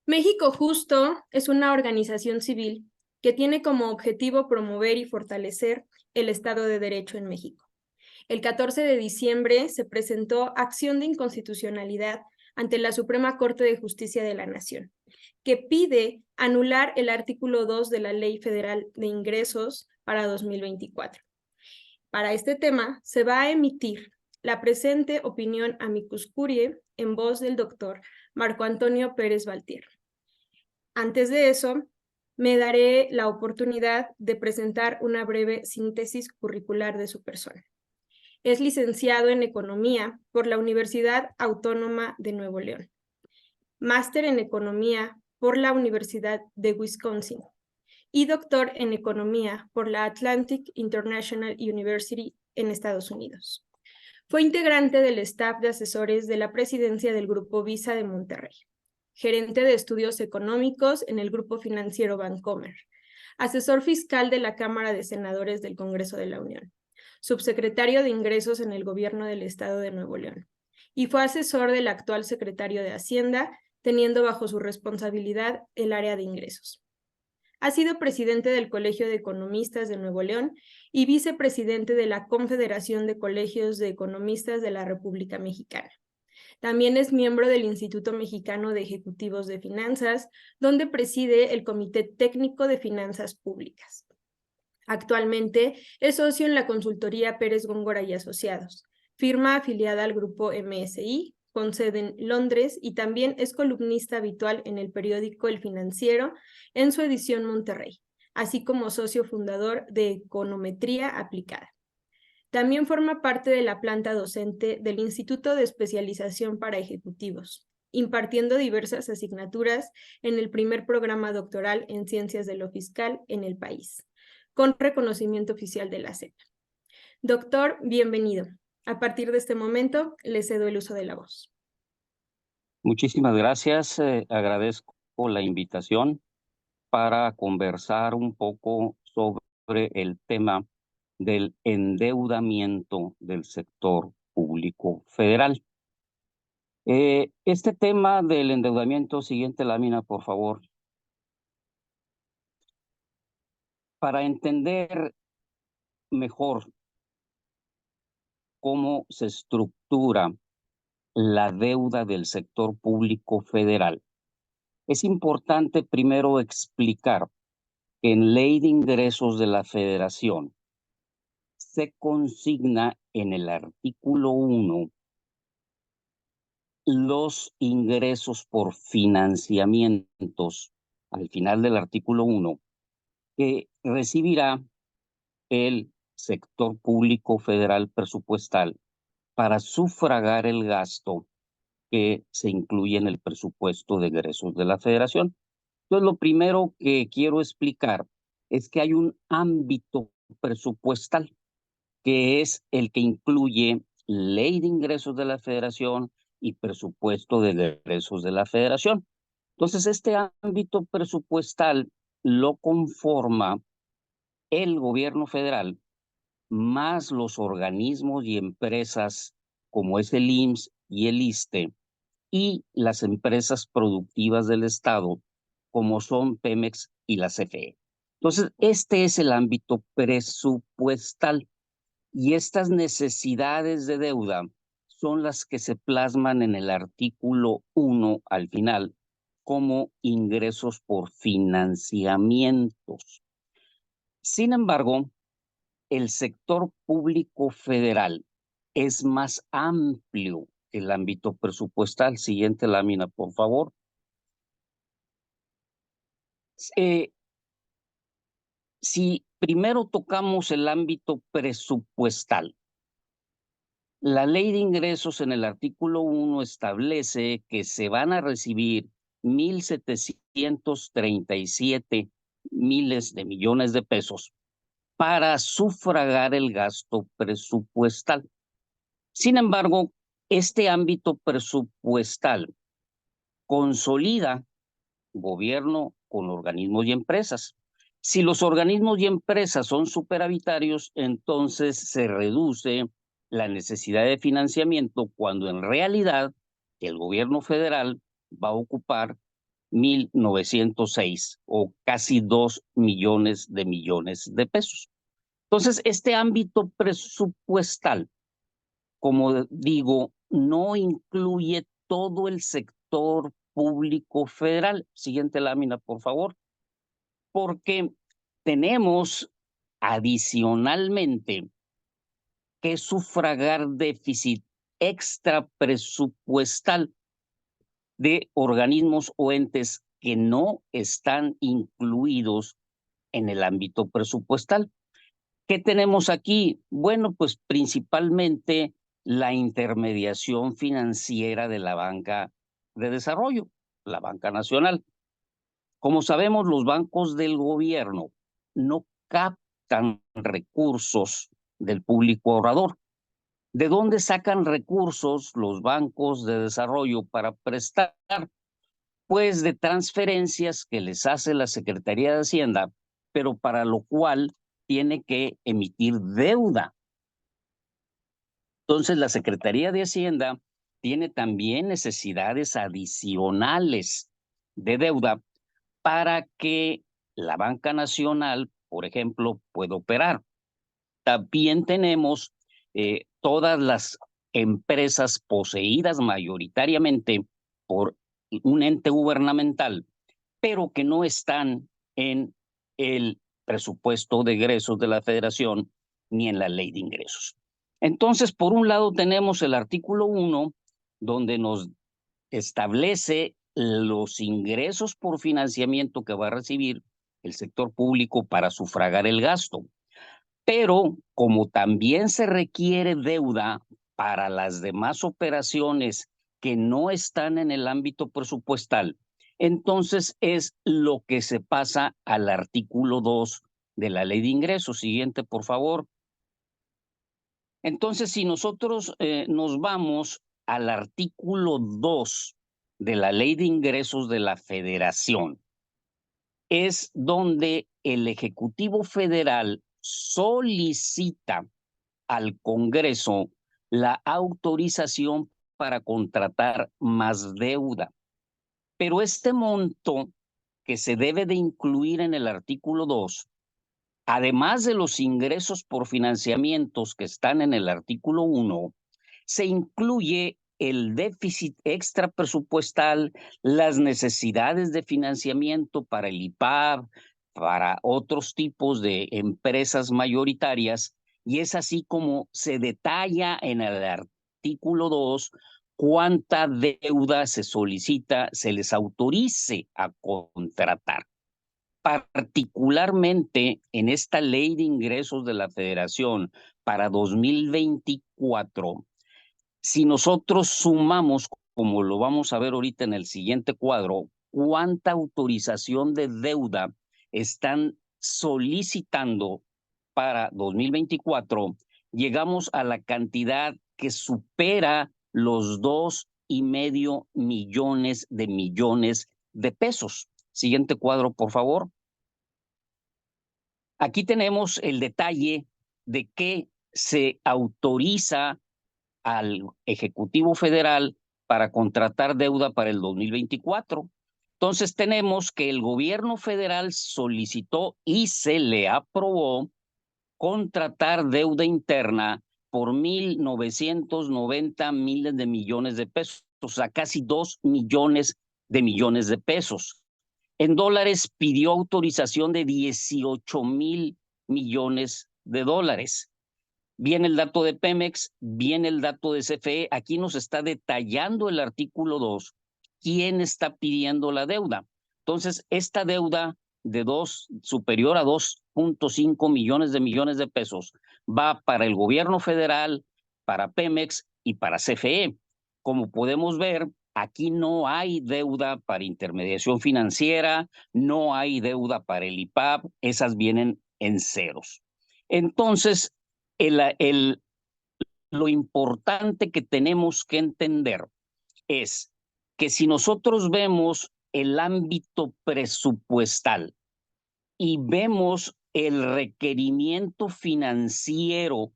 México Justo es una organización civil que tiene como objetivo promover y fortalecer el Estado de Derecho en México. El 14 de diciembre se presentó acción de inconstitucionalidad ante la Suprema Corte de Justicia de la Nación, que pide anular el artículo 2 de la Ley Federal de Ingresos para 2024. Para este tema se va a emitir la presente opinión amicus curiae en voz del doctor Marco Antonio Pérez Valtier. Antes de eso, me daré la oportunidad de presentar una breve síntesis curricular de su persona. Es licenciado en Economía por la Universidad Autónoma de Nuevo León, máster en Economía por la Universidad de Wisconsin y doctor en Economía por la Atlantic International University en Estados Unidos. Fue integrante del staff de asesores de la presidencia del Grupo Visa de Monterrey, gerente de estudios económicos en el Grupo Financiero Bancomer, asesor fiscal de la Cámara de Senadores del Congreso de la Unión, subsecretario de Ingresos en el Gobierno del Estado de Nuevo León, y fue asesor del actual secretario de Hacienda, teniendo bajo su responsabilidad el área de ingresos. Ha sido presidente del Colegio de Economistas de Nuevo León y vicepresidente de la Confederación de Colegios de Economistas de la República Mexicana. También es miembro del Instituto Mexicano de Ejecutivos de Finanzas, donde preside el Comité Técnico de Finanzas Públicas. Actualmente es socio en la consultoría Pérez Góngora y Asociados, firma afiliada al grupo MSI, con sede en Londres, y también es columnista habitual en el periódico El Financiero en su edición Monterrey, así como socio fundador de Econometría Aplicada. También forma parte de la planta docente del Instituto de Especialización para Ejecutivos, impartiendo diversas asignaturas en el primer programa doctoral en Ciencias de lo Fiscal en el país, con reconocimiento oficial de la SEP. Doctor, bienvenido. A partir de este momento, le cedo el uso de la voz. Muchísimas gracias. Agradezco la invitación para conversar un poco sobre el tema del endeudamiento del sector público federal. Este tema del endeudamiento, siguiente lámina, por favor. Para entender mejor cómo se estructura la deuda del sector público federal, es importante primero explicar que en Ley de Ingresos de la Federación se consigna en el artículo 1 los ingresos por financiamientos, al final del artículo 1, que recibirá el sector público federal presupuestal para sufragar el gasto que se incluye en el presupuesto de egresos de la Federación. Entonces, lo primero que quiero explicar es que hay un ámbito presupuestal, que es el que incluye Ley de Ingresos de la Federación y presupuesto de egresos de la Federación. Entonces, este ámbito presupuestal lo conforma el gobierno federal más los organismos y empresas como es el IMSS y el ISSSTE y las empresas productivas del Estado como son Pemex y la CFE. Entonces, este es el ámbito presupuestal y estas necesidades de deuda son las que se plasman en el artículo 1 al final como ingresos por financiamientos. Sin embargo, el sector público federal es más amplio que el ámbito presupuestal. Siguiente lámina, por favor. Si primero tocamos el ámbito presupuestal, la Ley de Ingresos en el artículo 1 establece que se van a recibir 1,737 miles de millones de pesos para sufragar el gasto presupuestal. Sin embargo, este ámbito presupuestal consolida gobierno con organismos y empresas. Si los organismos y empresas son superavitarios, entonces se reduce la necesidad de financiamiento cuando en realidad el gobierno federal va a ocupar 1906 o casi 2 millones de pesos. Entonces, este ámbito presupuestal, como digo, no incluye todo el sector público federal. Siguiente lámina, por favor. Porque tenemos adicionalmente que sufragar déficit extra presupuestal de organismos o entes que no están incluidos en el ámbito presupuestal. ¿Qué tenemos aquí? Bueno, pues principalmente la intermediación financiera de la banca de desarrollo, la banca nacional. Como sabemos, los bancos del gobierno no captan recursos del público ahorrador. ¿De dónde sacan recursos los bancos de desarrollo para prestar? Pues de transferencias que les hace la Secretaría de Hacienda, pero para lo cual tiene que emitir deuda. Entonces, la Secretaría de Hacienda tiene también necesidades adicionales de deuda para que la banca nacional, por ejemplo, pueda operar. También tenemos todas las empresas poseídas mayoritariamente por un ente gubernamental, pero que no están en el presupuesto de egresos de la Federación ni en la ley de ingresos. Entonces, por un lado tenemos el artículo 1, donde nos establece los ingresos por financiamiento que va a recibir el sector público para sufragar el gasto. Pero como también se requiere deuda para las demás operaciones que no están en el ámbito presupuestal, entonces es lo que se pasa al artículo 2 de la ley de ingresos. Siguiente, por favor. Entonces, si nosotros nos vamos al artículo 2 de la ley de ingresos de la Federación, es donde el Ejecutivo Federal solicita al Congreso la autorización para contratar más deuda. Pero este monto que se debe de incluir en el artículo 2, además de los ingresos por financiamientos que están en el artículo 1, se incluye el déficit extra presupuestal, las necesidades de financiamiento para el IPAB, para otros tipos de empresas mayoritarias, y es así como se detalla en el artículo 2 cuánta deuda se solicita, se les autorice a contratar. Particularmente en esta ley de ingresos de la Federación para 2024, si nosotros sumamos, como lo vamos a ver ahorita en el siguiente cuadro, cuánta autorización de deuda están solicitando para 2024, llegamos a la cantidad que supera los 2,5 millones de pesos. Siguiente cuadro, por favor. Aquí tenemos el detalle de que se autoriza al Ejecutivo Federal para contratar deuda para el 2024. Entonces tenemos que el gobierno federal solicitó y se le aprobó contratar deuda interna por 1,990 miles de millones de pesos, o sea, casi 2 millones de pesos. En dólares pidió autorización de 18,000 millones de dólares. Viene el dato de Pemex, viene el dato de CFE. Aquí nos está detallando el artículo 2 quién está pidiendo la deuda. Entonces, esta deuda de superior a 2,5 millones de pesos va para el gobierno federal, para Pemex y para CFE. Como podemos ver, aquí no hay deuda para intermediación financiera, no hay deuda para el IPAB, esas vienen en ceros. Entonces, lo importante que tenemos que entender es que si nosotros vemos el ámbito presupuestal y vemos el requerimiento financiero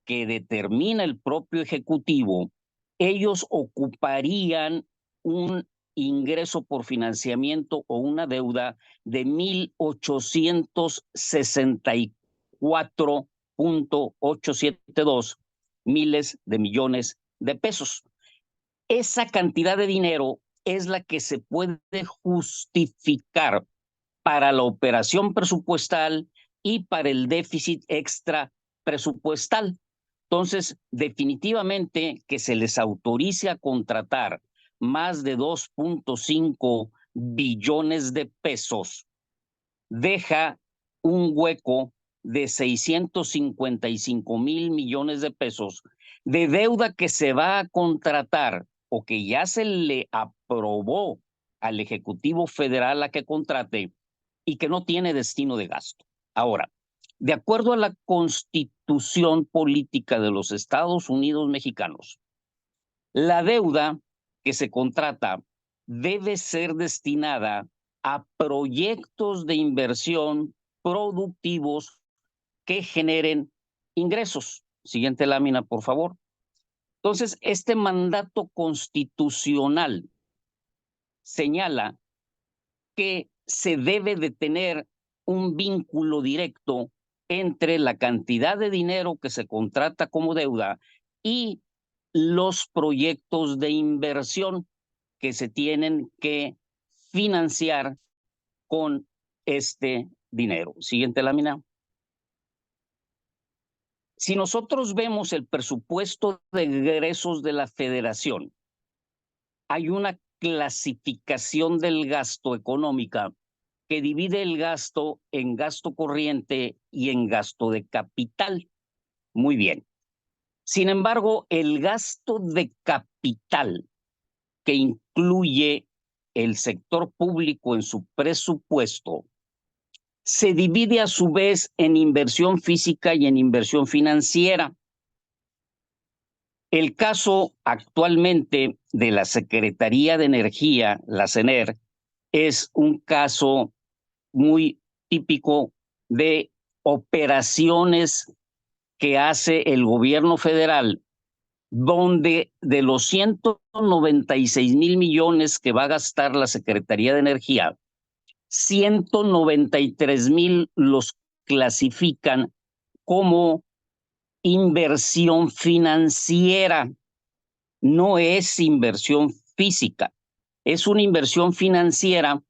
que determina el propio Ejecutivo, ellos ocuparían un ingreso por financiamiento o una deuda de 1,864,872 miles de millones de pesos. Esa cantidad de dinero es la que se puede justificar para la operación presupuestal y para el déficit extra presupuestal. Entonces, definitivamente que se les autorice a contratar más de 2.5 billones de pesos deja un hueco de 655,000 millones de pesos de deuda que se va a contratar o que ya se le aprobó al Ejecutivo Federal a que contrate y que no tiene destino de gasto. Ahora, de acuerdo a la Constitución Política de los Estados Unidos Mexicanos, la deuda que se contrata debe ser destinada a proyectos de inversión productivos que generen ingresos. Siguiente lámina, por favor. Entonces, este mandato constitucional señala que se debe de tener un vínculo directo entre la cantidad de dinero que se contrata como deuda y los proyectos de inversión que se tienen que financiar con este dinero. Siguiente lámina. Si nosotros vemos el presupuesto de egresos de la Federación, hay una clasificación del gasto económica que divide el gasto en gasto corriente y en gasto de capital. Muy bien. Sin embargo, el gasto de capital, que incluye el sector público en su presupuesto, se divide a su vez en inversión física y en inversión financiera. El caso actualmente de la Secretaría de Energía, la CENER, es un caso muy típico de operaciones que hace el gobierno federal, donde de los 196,000 millones que va a gastar la Secretaría de Energía, 193,000 los clasifican como inversión financiera. No es inversión física, es una inversión financiera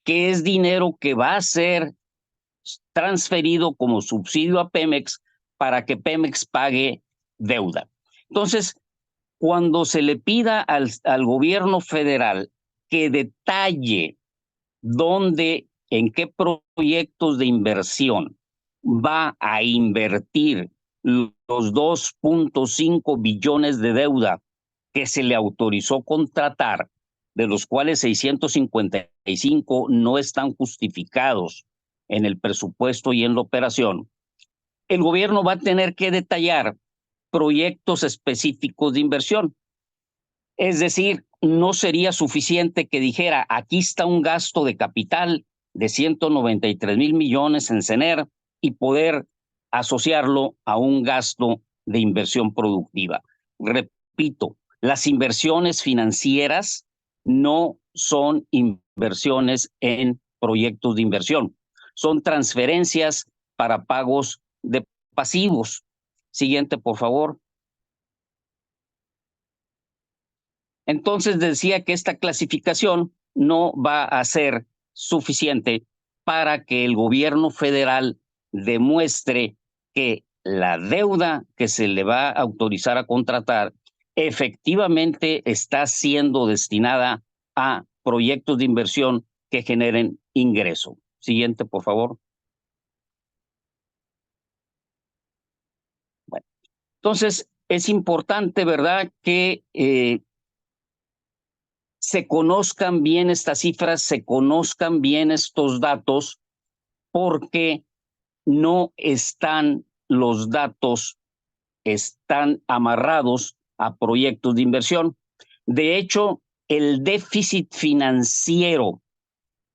que es dinero que va a ser transferido como subsidio a Pemex para que Pemex pague deuda. Entonces, cuando se le pida al gobierno federal que detalle dónde, en qué proyectos de inversión va a invertir los 2.5 billones de deuda que se le autorizó contratar, de los cuales 655 no están justificados en el presupuesto y en la operación, el gobierno va a tener que detallar proyectos específicos de inversión. Es decir, no sería suficiente que dijera, aquí está un gasto de capital de 193,000 millones en CENER y poder asociarlo a un gasto de inversión productiva. Repito, las inversiones financieras no son inversiones en proyectos de inversión, son transferencias para pagos de pasivos. Siguiente, por favor. Entonces decía que esta clasificación no va a ser suficiente para que el gobierno federal demuestre que la deuda que se le va a autorizar a contratar efectivamente está siendo destinada a proyectos de inversión que generen ingreso. Siguiente, por favor. Bueno, entonces es importante, ¿verdad?, que se conozcan bien estas cifras, se conozcan bien estos datos, porque no están los datos, están amarrados a proyectos de inversión. De hecho, el déficit financiero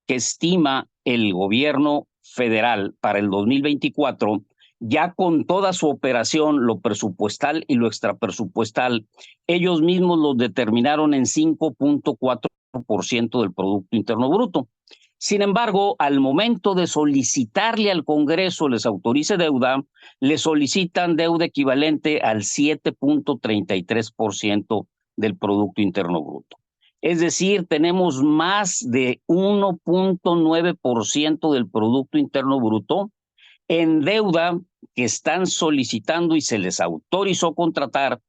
que estima el gobierno federal para el 2024, ya con toda su operación, lo presupuestal y lo extrapresupuestal, ellos mismos lo determinaron en 5.4 4% del Producto Interno Bruto. Sin embargo, al momento de solicitarle al Congreso les autorice deuda, le solicitan deuda equivalente al 7.33% del Producto Interno Bruto. Es decir, tenemos más de 1.9% del Producto Interno Bruto en deuda que están solicitando y se les autorizó contratar,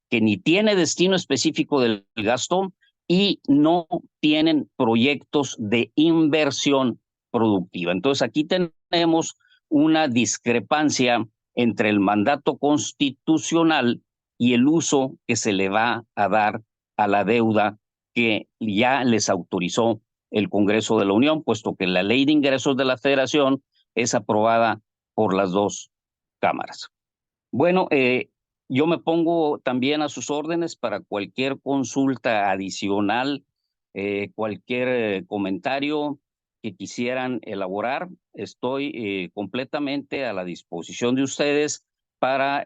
que ni tiene destino específico del gasto y no tienen proyectos de inversión productiva. Entonces aquí tenemos una discrepancia entre el mandato constitucional y el uso que se le va a dar a la deuda que ya les autorizó el Congreso de la Unión, puesto que la Ley de Ingresos de la Federación es aprobada por las dos cámaras. Bueno, yo me pongo también a sus órdenes para cualquier consulta adicional, cualquier comentario que quisieran elaborar. Estoy completamente a la disposición de ustedes para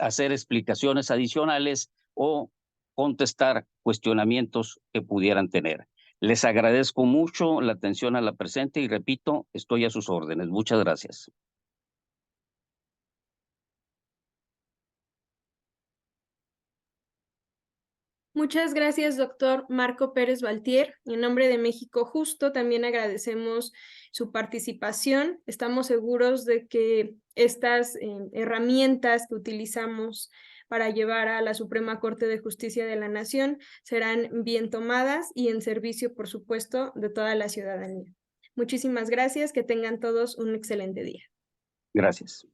hacer explicaciones adicionales o contestar cuestionamientos que pudieran tener. Les agradezco mucho la atención a la presente y repito, estoy a sus órdenes. Muchas gracias. Muchas gracias, doctor Marco Pérez Baltier. En nombre de México Justo, también agradecemos su participación. Estamos seguros de que estas herramientas que utilizamos para llevar a la Suprema Corte de Justicia de la Nación serán bien tomadas y en servicio, por supuesto, de toda la ciudadanía. Muchísimas gracias. Que tengan todos un excelente día. Gracias.